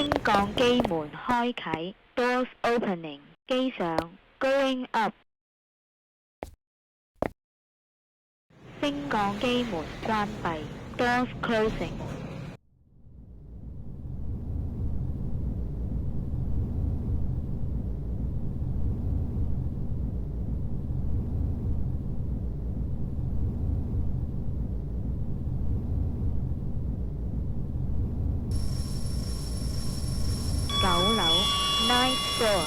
升降機門開啟 ，Doors opening。機上 ，Going up。升降機門關閉 ，Doors closing。9樓 ，Ninth floor。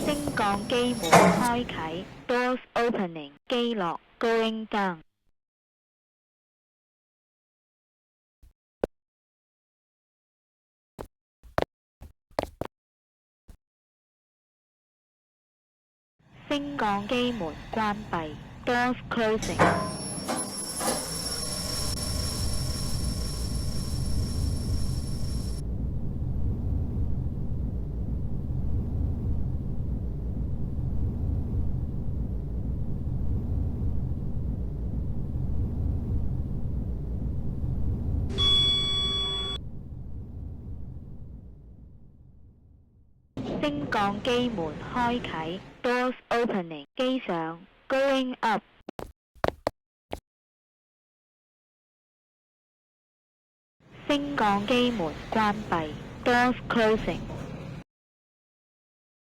升降機門開啟 ，Doors opening。機落 ，Going down。升降機門關閉 ，Doors closing。升降機門開啟 ，Doors opening。機上 ，Going up。升降機門關閉 ，Doors closing。